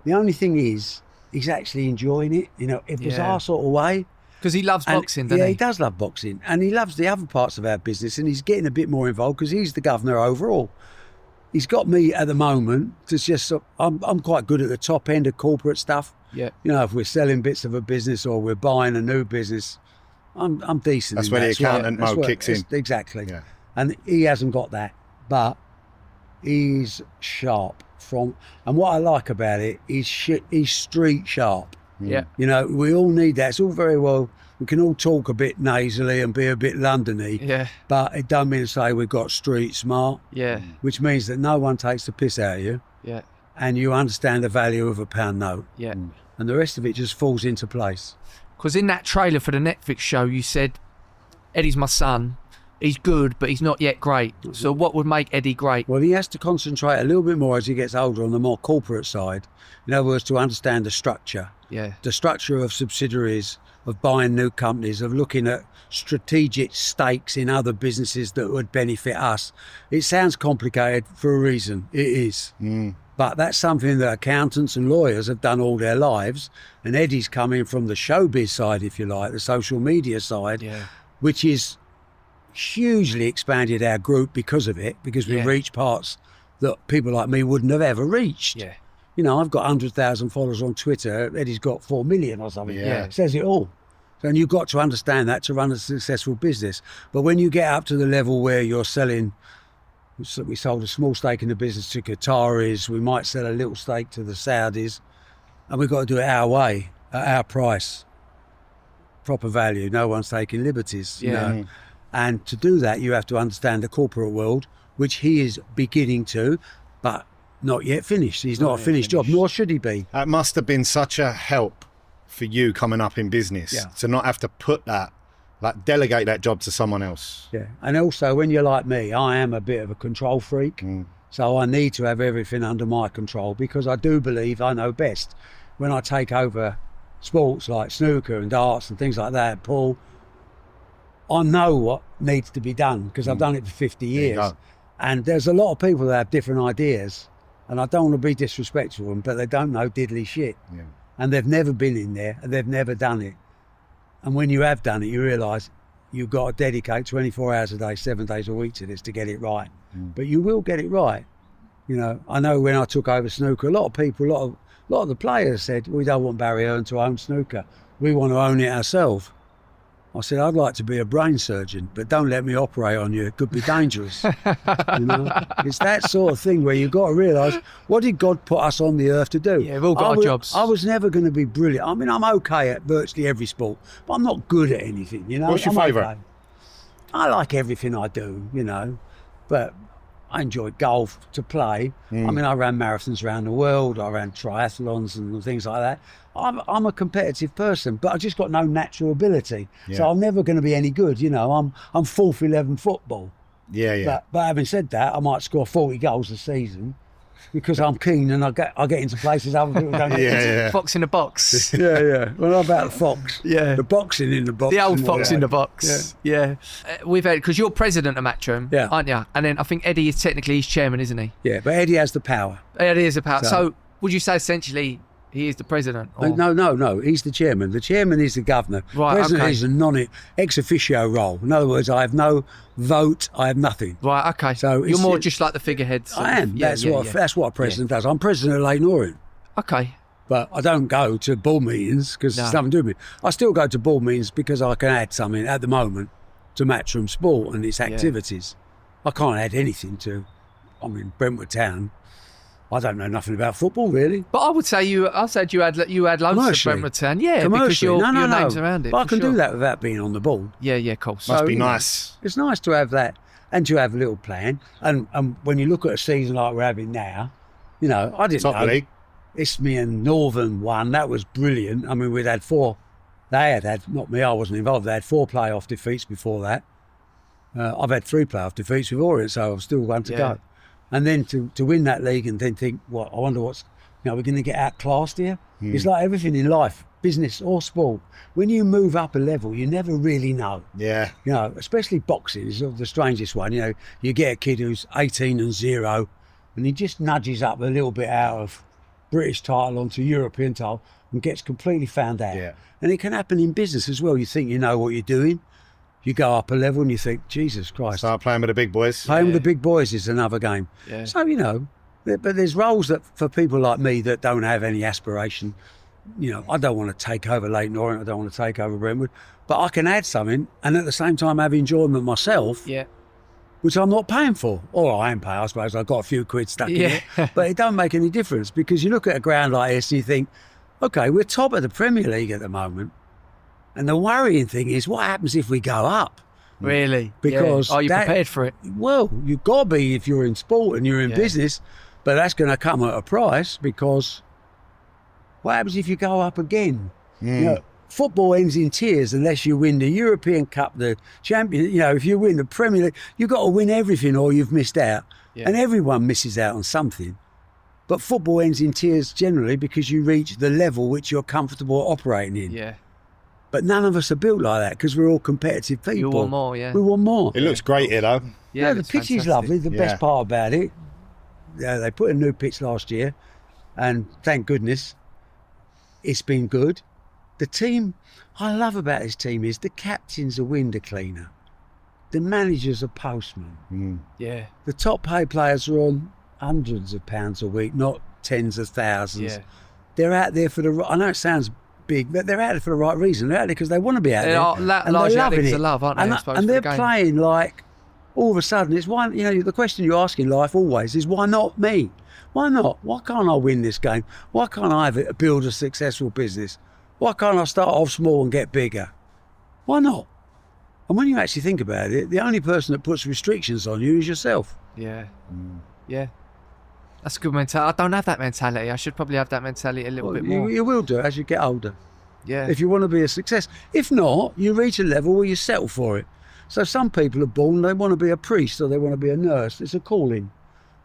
the only thing is, he's actually enjoying it. It was our sort of way. Because he loves And, boxing, doesn't he? he does love boxing, and he loves the other parts of our business, and he's getting a bit more involved because he's the governor overall. He's got me at the moment to just. I'm quite good at the top end of corporate stuff. Yeah. If we're selling bits of a business or we're buying a new business, I'm decent. That's in where that. the accountant mode kicks in. Exactly. Yeah. And he hasn't got that, but he's sharp and what I like about it is he's street sharp. Yeah. We all need that. It's all very well. We can all talk a bit nasally and be a bit Londony. Yeah. But it don't mean to say we've got street smart. Yeah. Which means that no one takes the piss out of you, Yeah. and you understand the value of a pound note. Yeah. And the rest of it just falls into place. Because in that trailer for the Netflix show, you said, Eddie's my son. He's good, but he's not yet great. So what would make Eddie great? Well, he has to concentrate a little bit more as he gets older on the more corporate side. In other words, to understand the structure. Yeah. The structure of subsidiaries, of buying new companies, of looking at strategic stakes in other businesses that would benefit us. It sounds complicated for a reason. It is. But that's something that accountants and lawyers have done all their lives. And Eddie's coming from the showbiz side, if you like, the social media side, which is hugely expanded our group because of it, because we reach parts that people like me wouldn't have ever reached. Yeah. I've got 100,000 followers on Twitter. Eddie's got 4 million or something. Yeah. It says it all. And you've got to understand that to run a successful business. But when you get up to the level where you're selling, we sold a small stake in the business to Qataris, we might sell a little stake to the Saudis, and we've got to do it our way, at our price, proper value. No one's taking liberties. And to do that, you have to understand the corporate world, which he is beginning to, but not yet finished. He's not a finished job, nor should he be. That must have been such a help for you coming up in business to not have to put that, delegate that job to someone else. Yeah. And also, when you're like me, I am a bit of a control freak. So I need to have everything under my control because I do believe I know best. When I take over sports like snooker and darts and things like that, pool, I know what needs to be done because I've done it for 50 years. And there's a lot of people that have different ideas, and I don't want to be disrespectful to them, but they don't know diddly shit. And they've never been in there and they've never done it. And when you have done it, you realise you've got to dedicate 24 hours a day, 7 days a week to this to get it right. But you will get it right. I know when I took over snooker, a lot of people, a lot of the players said, we don't want Barry Hearn to own snooker. We want to own it ourselves. I said, I'd like to be a brain surgeon, but don't let me operate on you. It could be dangerous. It's that sort of thing where you've got to realise, what did God put us on the earth to do? Yeah, we've all got our jobs. I was never going to be brilliant. I mean, I'm okay at virtually every sport, but I'm not good at anything, What's your favourite? Okay. I like everything I do, but I enjoy golf to play. I mean, I ran marathons around the world. I ran triathlons and things like that. I'm a competitive person, but I just got no natural ability. So I'm never going to be any good. I'm fourth 11 football. But having said that, I might score 40 goals a season because I'm keen and I get into places other people don't get into. Fox in the box. Well, how about the fox? The boxing in the box. The old fox in the box. We've had, because you're president of Matchroom, aren't you? And then I think Eddie is technically his chairman, isn't he? Yeah, but Eddie has the power. Eddie is the power. So would you say essentially he is the president? Or? No. He's the chairman. The chairman is the governor. Right, President okay. is a ex officio role. In other words, I have no vote. I have nothing. Right. Okay. So you're more just like the figurehead. I am. That's what a president does. I'm president of Leighton Orient. Okay. But I don't go to board meetings because it's nothing to do with me. I still go to board meetings because I can add something at the moment to Matchroom Sport and its activities. I can't add anything to, Brentwood Town. I don't know nothing about football, really. But I would say you had loads of Brentwood Town. Yeah, because your name's around it. But I can do that without being on the board. Yeah, of course. Must be nice. It's nice to have that and to have a little plan. And when you look at a season like we're having now, I didn't know. Top league. Isthmian and Northern won. That was brilliant. I mean, we'd had 4. They had, not me, I wasn't involved. They had 4 playoff defeats before that. I've had 3 playoff defeats with Orient, so I've still one to go. And then to win that league and then think, I wonder we're going to get outclassed here. It's like everything in life. business or sport, when you move up a level, you never really know. Yeah. You know, especially boxing is the strangest one. You know, you get a kid who's 18 and 0, and he just nudges up a little bit out of British title onto European title and gets completely found out. Yeah. And it can happen in business as well. You think you know what you're doing, you go up a level and you think, Jesus Christ. Start playing with the big boys. Playing with the big boys is another game. Yeah. So, you know, but there's roles that for people like me that don't have any aspiration. You know, I don't want to take over Leighton Orient, I don't want to take over Brentwood, but I can add something and at the same time have enjoyment myself, Yeah. which I'm not paying for. Or I am paying, I suppose. I've got a few quid stuck in it. But it don't make any difference because you look at a ground like this and you think, okay, we're top of the Premier League at the moment. And the worrying thing is what happens if we go up? Really? Because Are you that- prepared for it? Well, you've got to be if you're in sport and you're in Yeah. business, but that's going to come at a price because what happens if you go up again? You know, football ends in tears unless you win the European Cup, the Champion. You know, if you win the Premier League, you've got to win everything or you've missed out. Yeah. And everyone misses out on something. But football ends in tears generally because you reach the level which you're comfortable operating in. Yeah. But none of us are built like that because we're all competitive people. You want more, yeah. We want more. It looks great here, though. Yeah, the it's pitch is fantastic. lovely. The Yeah. best part about it, they put a new pitch last year, and thank goodness, it's been good. The team, I love about this team is the captain's a window cleaner, the manager's a postman. Yeah. The top paid players are on hundreds of pounds a week, not tens of thousands. Yeah. They're out there for the. I know it sounds big, but they're out there for the right reason. They're out there because they want to be out They there. are and largely they're out there loving 'cause it. of love, aren't they, I suppose, And for they're the game? playing like all of a sudden. It's why, you know, the question you ask in life always is why not me? Why not? Why can't I win this game? Why can't I build a successful business? Why can't I start off small and get bigger? Why not? And when you actually think about it, the only person that puts restrictions on you is yourself. Yeah. Yeah. That's a good mentality. I don't have that mentality. I should probably have that mentality a little bit more. You will do as you get older. Yeah. If you want to be a success. If not, you reach a level where you settle for it. So some people are born, they want to be a priest or they want to be a nurse. It's a calling.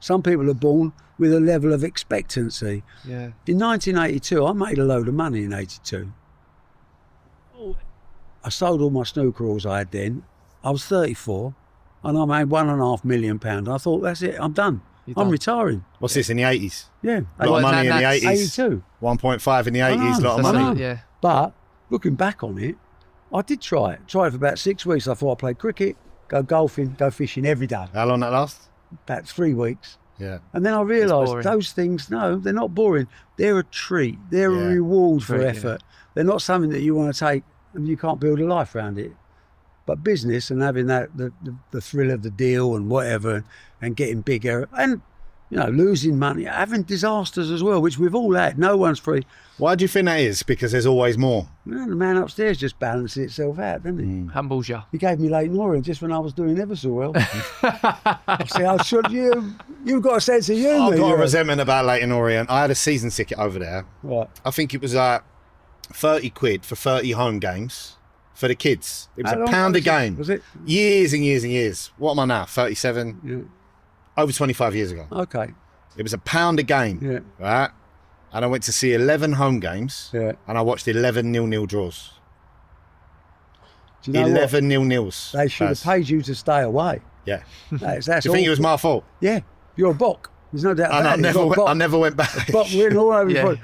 Some people are born with a level of expectancy. Yeah. In 1982, I made a load of money in 82. I sold all my snooker halls I had then. I was 34 and I made £1.5 million. I thought, that's it, I'm done. You're I'm done. retiring. What's this, in the 80s? Yeah. A lot Well, of money in the that's 80s. 82. 1.5 in the 80s, a lot of That's money. it, yeah. But looking back on it, I did try it. Tried it for about 6 weeks. I thought I'd play cricket, go golfing, go fishing every day. How long that last? About 3 weeks. Yeah. And then I boring. realised those things, no, they're not boring. They're a treat. They're Yeah. a reward for Treat, yeah. effort. They're not something that you want to take and you can't build a life around it. But business and having that the thrill of the deal and whatever and getting bigger and, you know, losing money, having disasters as well, which we've all had. No one's free. Why do you think that is? Because there's always more. Well, the man upstairs just balances itself out, doesn't he? Humbles you. He gave me Leighton Orient just when I was doing ever so well. I say, oh, should you've got a sense of humour. I've got a you're resentment about Leighton Orient. I had a season ticket over there. Right. I think it was 30 quid for 30 home games for the kids. It was How a long pound a was it? game. Was it? Years and years and years. What am I now? 37? Yeah. Over 25 years ago. Okay. It was a pound a game. Yeah. Right? And I went to see 11 home games. Yeah. And I watched 11 0-0 draws. Do you know 11 what? 0-0s. They should have paid you to stay away. Yeah. That's Do you think it was awful. my fault? Yeah. You're a bock. There's no doubt And about it. You're a I never went back. But we're all over Yeah.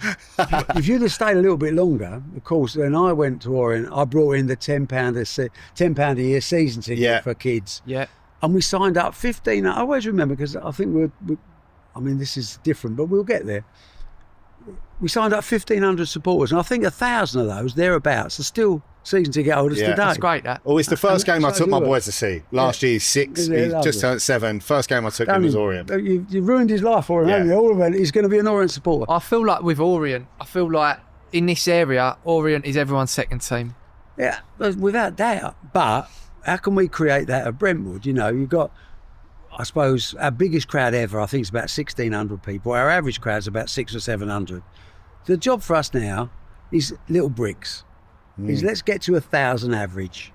If you'd have stayed a little bit longer, of course, when I went to Orient, I brought in the £10 a year season ticket Yeah. for kids. Yeah. And we signed up 15. I always remember because I think I mean, this is different, but we'll get there. We signed up 1,500 supporters, and I think 1,000 of those, thereabouts, are still season ticket holders Yeah. today. That's great, that. Oh, it's the first game I so took my you were. boys to see. Last year, he's 6. Isn't it He lovely? just turned 7. First game I took him was Orient. You ruined his life for him, haven't you? All of it. He's going to be an Orient supporter. I feel like with Orient, I feel like in this area, Orient is everyone's second team. Yeah, without doubt. But how can we create that at Brentwood? You know, you've got, I suppose, our biggest crowd ever, I think, is about 1,600 people. Our average crowd's about 600 or 700. The job for us now is little bricks. Is let's get to 1,000 average,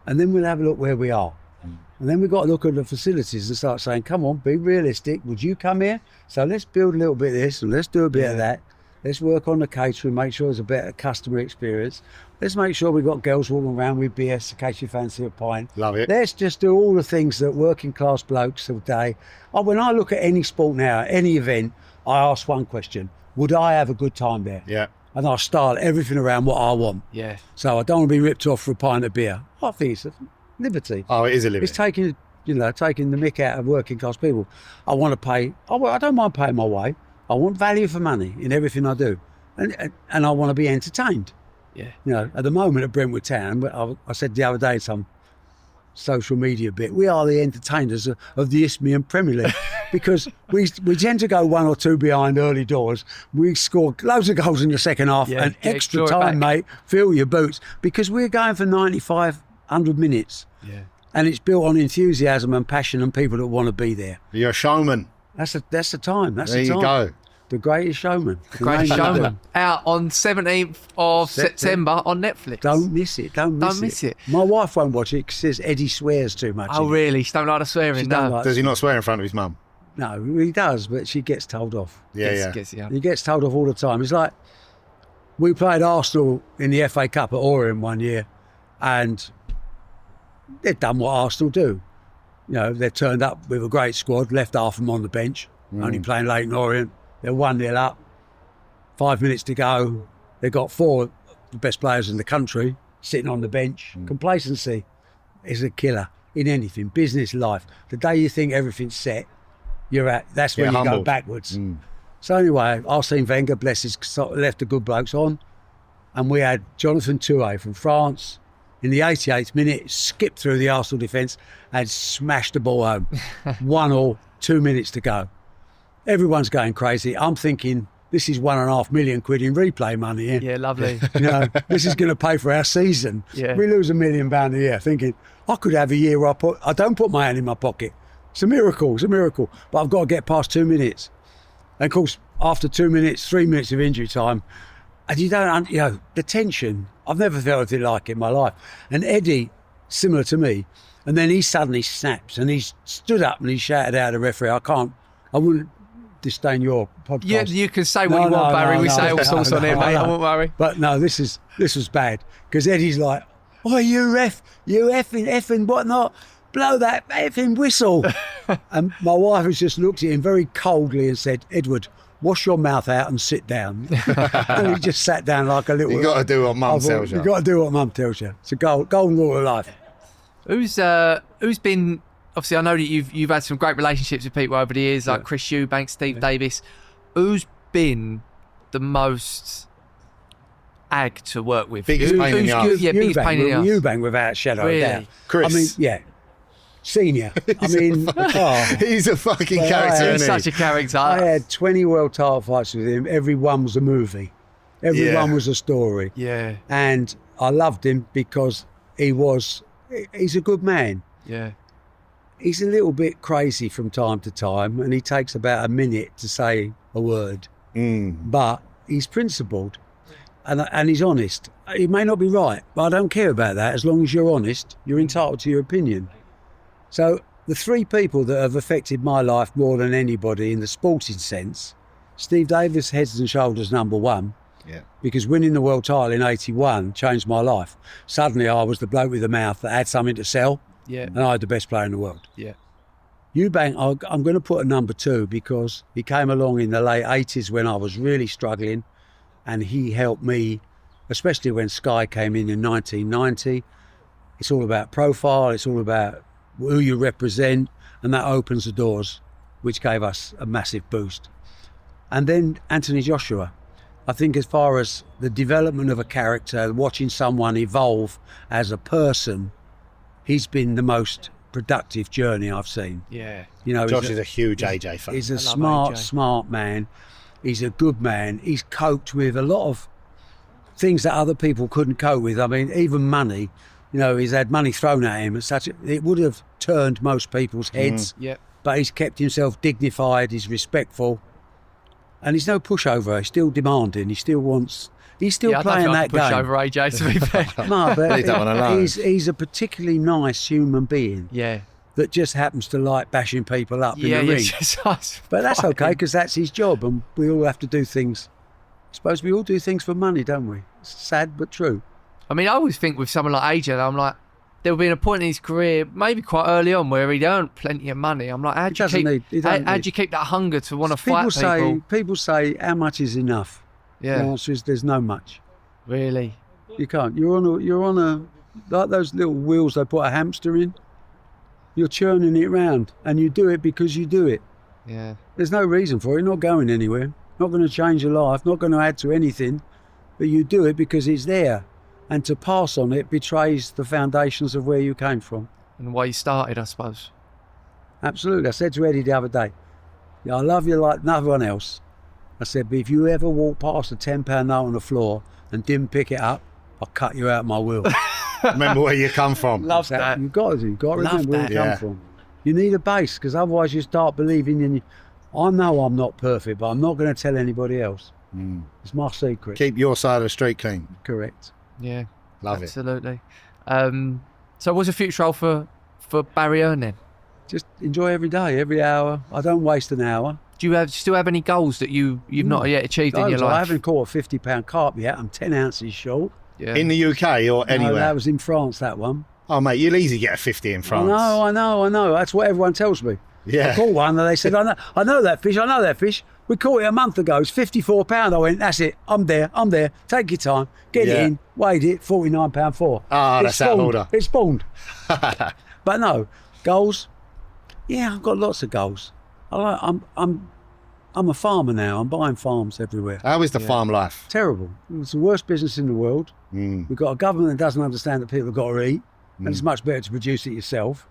and then we'll have a look where we are. And then we've got to look at the facilities and start saying, come on, be realistic. Would you come here? So let's build a little bit of this and let's do a bit of that. Let's work on the catering, make sure there's a better customer experience. Let's make sure we've got girls walking around with beer in case you fancy a pint. Love it. Let's just do all the things that working class blokes all day. When I look at any sport now, any event, I ask one question: would I have a good time there? Yeah. And I style everything around what I want. Yeah. So I don't want to be ripped off for a pint of beer. I think it's a liberty. Oh, it is a liberty. It's taking the mick out of working class people. I want to pay. I don't mind paying my way. I want value for money in everything I do, and I want to be entertained. Yeah. At the moment at Brentwood Town, but I said the other day some social media bit, we are the entertainers of the Isthmian Premier League because we tend to go 1 or 2 behind early doors. We score loads of goals in the second half and extra time, mate. Fill your boots because we're going for 95-100 minutes. Yeah. And it's built on enthusiasm and passion and people that want to be there. You're a showman. That's the time. That's There the time. you go. The Greatest Showman. Great Showman. Out on 17th of September on Netflix. Don't miss it. Don't miss it. My wife won't watch it because says Eddie swears too much. Oh, really? She don't like the swearing, no? Does he not swear in front of his mum? No, he does, but she gets told off. Yeah. He gets told off all the time. It's like we played Arsenal in the FA Cup at Orient one year, and they've done what Arsenal do. They turned up with a great squad, left half of them on the bench, only playing late in Orient. They're 1-0 up, 5 minutes to go. They've got 4 of the best players in the country sitting on the bench. Complacency is a killer in anything, business, life. The day you think everything's set, that's when you go backwards. So anyway, Arsene Wenger, bless his, left the good blokes on, and we had Jonathan Touré from France in the 88th minute, skipped through the Arsenal defence and smashed the ball home. 1-1, 2 minutes to go. Everyone's going crazy. I'm thinking, this is £1.5 million in replay money. Yeah, lovely. This is going to pay for our season. Yeah. We lose £1 million a year. Thinking, I could have a year where I don't put my hand in my pocket. It's a miracle. But I've got to get past 2 minutes. And of course, after 2 minutes, 3 minutes of injury time, and you don't, the tension. I've never felt anything like it in my life. And Eddie, similar to me, and then he suddenly snaps and he stood up and he shouted out at the referee, I wouldn't disdain your podcast. Yeah, you can say what you want, Barry. We say all sorts on here, mate. I won't worry. But no, this was bad because Eddie's like, "Oh, you ref, you effing whatnot, blow that effing whistle." And my wife has just looked at him very coldly and said, "Edward, wash your mouth out and sit down." And he just sat down like a little. You got to do what Mum tells you. You got to do what Mum tells you. It's a golden rule of life. Who's been? Obviously, I know that you've had some great relationships with people over the years, like Chris Eubank, Steve Davis. Who's been the most ag to work with? Biggest pain in the arse. Yeah, biggest pain in the arse. Eubank, without a shadow of doubt. Chris. I mean, yeah. Senior. He's a fucking character, He's isn't such he? a character. I had 20 world title fights with him. Every one was a movie. Every one was a story. Yeah. And I loved him because he's a good man. Yeah. He's a little bit crazy from time to time, and he takes about a minute to say a word. But he's principled, and he's honest. He may not be right, but I don't care about that. As long as you're honest, you're entitled to your opinion. So the 3 people that have affected my life more than anybody in the sporting sense, Steve Davis, heads and shoulders #1. Yeah. Because winning the world title in '81 changed my life. Suddenly I was the bloke with the mouth that had something to sell. Yeah. And I had the best player in the world. Yeah. Eubank, I'm going to put a #2 because he came along in the late 80s when I was really struggling, and he helped me, especially when Sky came in 1990. It's all about profile, it's all about who you represent, and that opens the doors, which gave us a massive boost. And then Anthony Joshua. I think as far as the development of a character, watching someone evolve as a person, he's been the most productive journey I've seen. Yeah. Josh is a huge AJ fan. He's a AJ. smart man. He's a good man. He's coped with a lot of things that other people couldn't cope with. I mean, even money. He's had money thrown at him. It would have turned most people's heads. Yep. But he's kept himself dignified. He's respectful. And he's no pushover. He's still demanding. He's still playing that game. Push over AJ, to be fair. No, but Leave that one alone. he's a particularly nice human being Yeah. that just happens to like bashing people up in the ring. Yes. But that's okay because that's his job, and we all have to do things Suppose we all do things for money, don't we? It's sad but true. I mean, I always think with someone like AJ, I'm like, there'll be a point in his career, maybe quite early on, where he'd earned plenty of money. I'm like, how do you keep that hunger to want to fight people? People say, how much is enough? Yeah. The answer is there's no much. Really? You can't. You're on a like those little wheels they put a hamster in. You're churning it round, and you do it because you do it. Yeah. There's no reason for it. You're not going anywhere. Not going to change your life. Not going to add to anything. But you do it because it's there. And to pass on it betrays the foundations of where you came from. And why you started, I suppose. Absolutely. I said to Eddie the other day, I love you like no one else. I said, but if you ever walk past a £10 note on the floor and didn't pick it up, I'll cut you out of my will. Remember where you come from. Love that. You've got to do. You've got to Love remember where you that. come from. You need a base, because otherwise you start believing in you. I know I'm not perfect, but I'm not going to tell anybody else. It's my secret. Keep your side of the street clean. Correct. Yeah. Love it. Absolutely. So what's the future role for Barry Hearn then? Just enjoy every day, every hour. I don't waste an hour. Do you still have any goals that you've not yet achieved in your life? I haven't caught a £50 carp yet. I'm 10 ounces short. Yeah. In the UK or anywhere? No, that was in France, that one. Oh, mate, you'll easily get a 50 in France. I know. That's what everyone tells me. Yeah. I caught one and they said, I know that fish. We caught it a month ago. It's £54. I went, that's it. I'm there. Take your time. Get it in. Weighed it. £49 for. That's out of order. It's spawned. But no, goals. Yeah, I've got lots of goals. I'm a farmer now. I'm buying farms everywhere. How is the farm life? Terrible. It's the worst business in the world. We've got a government that doesn't understand that people have got to eat, and it's much better to produce it yourself,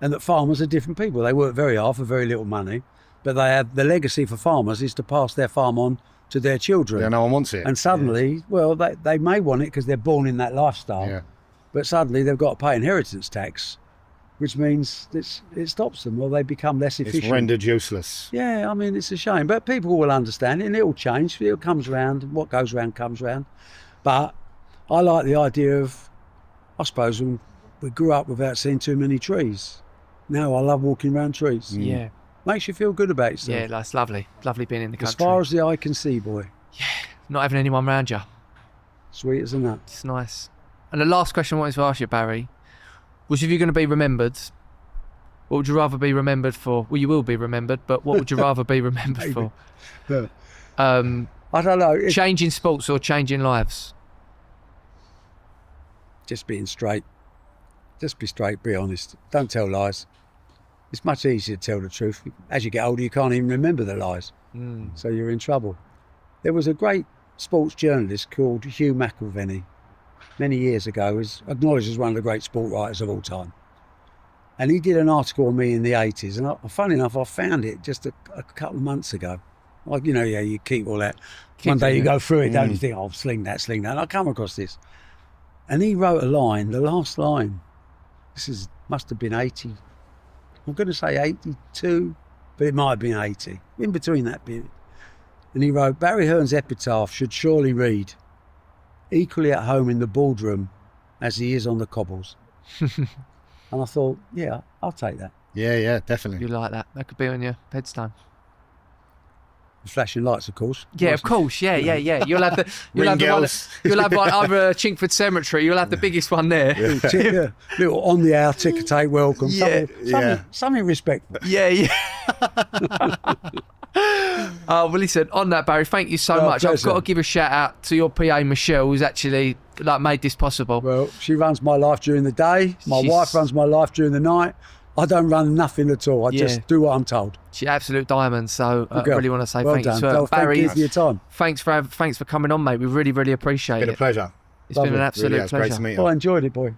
and that farmers are different people. They work very hard for very little money, but they have the legacy for farmers is to pass their farm on to their children. Yeah, no one wants it. And suddenly, well, they may want it because they're born in that lifestyle, but suddenly they've got to pay inheritance tax, which means it stops them, or they become less efficient. It's rendered useless. Yeah, I mean, it's a shame. But people will understand it, and it'll change. It comes round. What goes round comes round. But I like the idea of, I suppose, when we grew up without seeing too many trees. Now I love walking around trees. Yeah. Makes you feel good about yourself. Yeah, that's lovely. Lovely being in the country. As far as the eye can see, boy. Not having anyone around you. Sweet as a nut. It's nice. And the last question I wanted to ask you, Barry, was if you're going to be remembered, what would you rather be remembered for? Well, you will be remembered, but what would you rather be remembered for? I don't know. Changing sports or changing lives? Just being straight. Just be straight, be honest. Don't tell lies. It's much easier to tell the truth. As you get older, you can't even remember the lies. So you're in trouble. There was a great sports journalist called Hugh McIlvenney many years ago, was acknowledged as one of the great sport writers of all time. And he did an article on me in the 80s. And funny enough, I found it just a couple of months ago. Like, you keep all that. One day you go through it, don't you think, oh, sling that. And I come across this. And he wrote a line, the last line. Must have been 80. I'm going to say 82, but it might have been 80. In between that period. And he wrote, Barry Hearn's epitaph should surely read, equally at home in the boardroom as he is on the cobbles. And I thought, yeah, I'll take that. Yeah, definitely. You like that? That could be on your headstone. Flashing lights, of course. Yeah, of course. Yeah. You'll have the one. You'll have one over Chingford Cemetery. You'll have the biggest one there. Little on the hour ticker tape welcome. Yeah. Something respectful. Yeah. Well, listen, on that, Barry, thank you so much. Pleasure. I've got to give a shout out to your PA, Michelle, who's actually made this possible. Well, she runs my life during the day. My wife runs my life during the night. I don't run nothing at all. I just do what I'm told. She's an absolute diamond. So I really want to say thank you to her. Well, Barry, thank you for your time. Thanks for coming on, mate. We really, really appreciate it. It's been a pleasure. It's been an absolute really, pleasure. Great to meet you. Well, I enjoyed it, boy.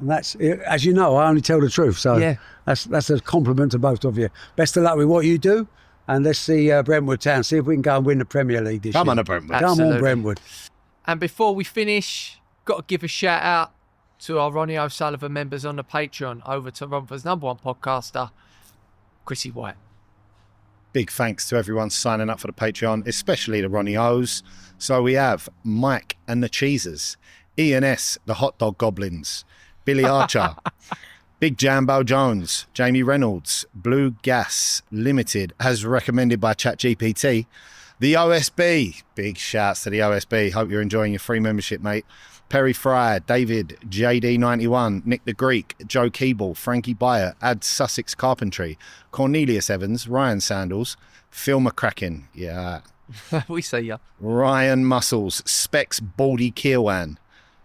And that's, as you know, I only tell the truth. So that's a compliment to both of you. Best of luck with what you do. And let's see Brentwood Town. See if we can go and win the Premier League this year. Come on, Brentwood. Come on, Brentwood. And before we finish, got to give a shout out to our Ronnie O'Sullivan members on the Patreon, over to Romford's #1 podcaster, Chrissy White. Big thanks to everyone signing up for the Patreon, especially the Ronnie O's. So we have Mike and the Cheesers, Ian S, the Hot Dog Goblins, Billy Archer, Big Jambo Jones, Jamie Reynolds, Blue Gas Limited, as recommended by ChatGPT, The OSB. Big shouts to the OSB. Hope you're enjoying your free membership, mate. Perry Fry, David JD91, Nick the Greek, Joe Keeble, Frankie Byer, Ad Sussex Carpentry, Cornelius Evans, Ryan Sandals, Phil McCracken, yeah, We see ya. Ryan Muscles, Specs Baldy Kirwan,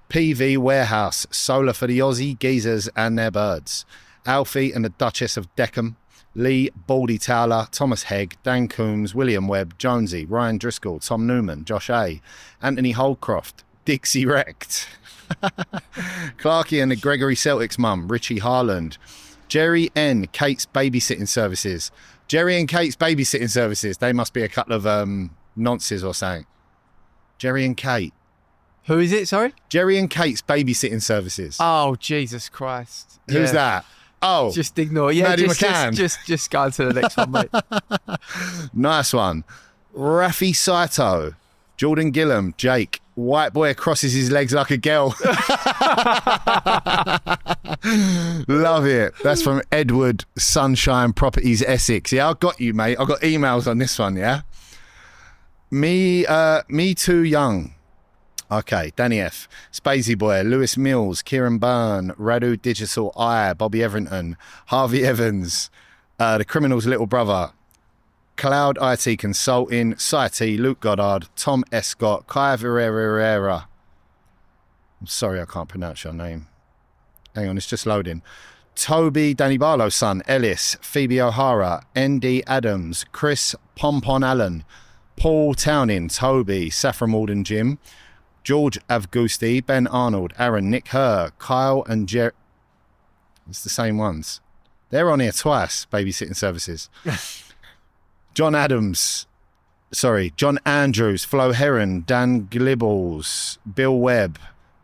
PV Warehouse, Solar for the Aussie Geezers and their birds, Alfie and the Duchess of Deckham, Lee Baldy Towler, Thomas Hegg, Dan Coombs, William Webb, Jonesy, Ryan Driscoll, Tom Newman, Josh A, Anthony Holdcroft, Dixie Wrecked, Clarkie and the Gregory Celtics mum, Richie Harland, Jerry N, Kate's Babysitting Services. Jerry and Kate's Babysitting Services. They must be a couple of nonces or something. Jerry and Kate. Who is it, sorry? Jerry and Kate's Babysitting Services. Oh, Jesus Christ. Who's that? Oh, Just ignore. Yeah, Maddie just, McCann. just go on to the next one, mate. nice one. Rafi Saito, Jordan Gillam, Jake. White boy crosses his legs like a girl. Love it. That's from Edward Sunshine Properties Essex. Yeah, I got you, mate. I got emails on this one. Yeah. Me too young. Okay, Danny F, Spacey Boy, Lewis Mills, Kieran Byrne, Radu Digital Eye, Bobby Everington, Harvey Evans, The Criminal's Little Brother, Cloud IT Consulting, Saiti, Luke Goddard, Tom Escott, Kai Herrera. I'm sorry I can't pronounce your name. Hang on, it's just loading. Toby, Danny Barlow's son, Ellis, Phoebe O'Hara, ND Adams, Chris Pompon Allen, Paul Towning, Toby, Saffron Malden Jim, George Avgusti, Ben Arnold, Aaron, Nick Herr, Kyle and Jerry. It's the same ones. They're on here twice, Babysitting Services. John Andrews, Flo Heron, Dan Glibbles, Bill Webb,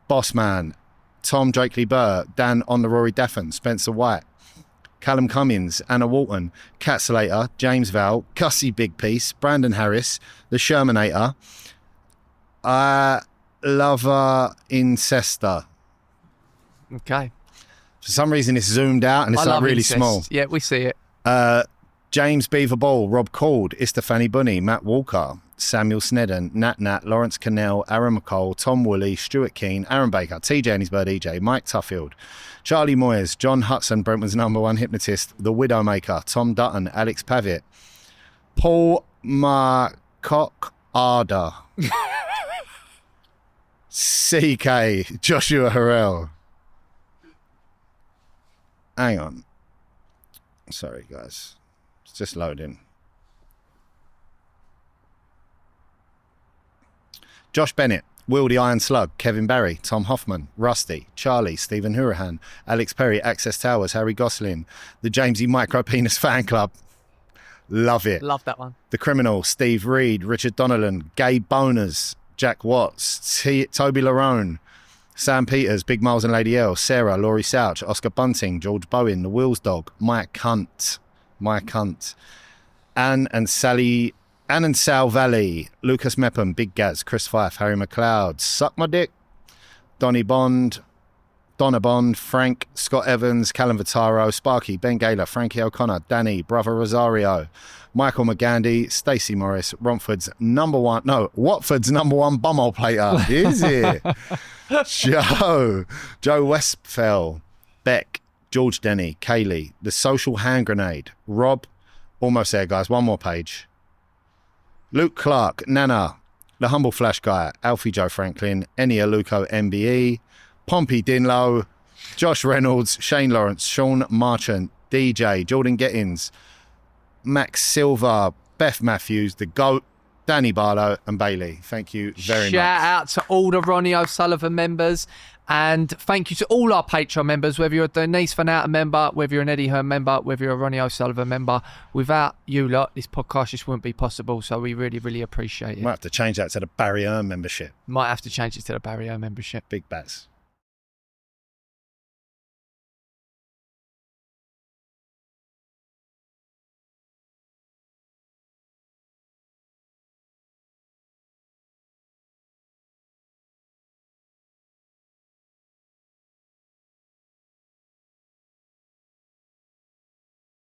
Bossman, Tom Drakely Burr, Dan on the Rory Daffin, Spencer White, Callum Cummins, Anna Walton, Cat Slater, James Val, Gussie Big Piece, Brandon Harris, The Shermanator, Lover Incesta. Okay. For some reason it's zoomed out and it's like really incest. small. Yeah, we see it. James Beaver Ball, Rob Cord, Istefani Bunny, Matt Walker, Samuel Snedden, Nat, Lawrence Cannell, Aaron McCall, Tom Woolley, Stuart Keane, Aaron Baker, TJ and his bird EJ, Mike Tuffield, Charlie Moyes, John Hudson, Brentwood's #1 hypnotist, The Widowmaker, Tom Dutton, Alex Pavitt, Paul Marcock Arda, CK, Joshua Harrell. Hang on. Sorry, guys. It's just loading. Josh Bennett, Will the Iron Slug, Kevin Barry, Tom Hoffman, Rusty, Charlie, Stephen Hurahan, Alex Perry, Access Towers, Harry Gosling, the Jamesy Micro Penis Fan Club. Love it. Love that one. The Criminal, Steve Reed, Richard Donnellan, Gabe Boners, Jack Watts, Toby Larone, Sam Peters, Big Miles and Lady L, Sarah, Laurie Souch, Oscar Bunting, George Bowen, The Wheels Dog, Mike Cunt, Anne and Sal Valley, Lucas Mepham, Big Gaz, Chris Fife, Harry McLeod, Suck My Dick, Donny Bond, Donna Bond, Frank, Scott Evans, Callum Vitaro, Sparky, Ben Gaylor, Frankie O'Connor, Danny, Brother Rosario, Michael McGandy, Stacey Morris, Watford's #1 bumhole plater. Is it? Joe Westfell, Beck, George Denny, Kaylee, The Social Hand Grenade, Rob, almost there, guys, one more page. Luke Clark, Nana, The Humble Flash Guy, Alfie Joe Franklin, Enia Luco MBE, Pompey Dinlow, Josh Reynolds, Shane Lawrence, Sean Marchant, DJ, Jordan Gettins, Max Silva, Beth Matthews, The Goat, Danny Barlow and Bailey. Thank you very much. Shout out to all the Ronnie O'Sullivan members, and thank you to all our Patreon members, whether you're a Denise Fanata member, whether you're an Eddie Hearn member, whether you're a Ronnie O'Sullivan member. Without you lot, this podcast just wouldn't be possible, so we really, really appreciate it. Might have to change that to the Barry Hearn membership. Might have to change it to the Barry Hearn membership. Big bats.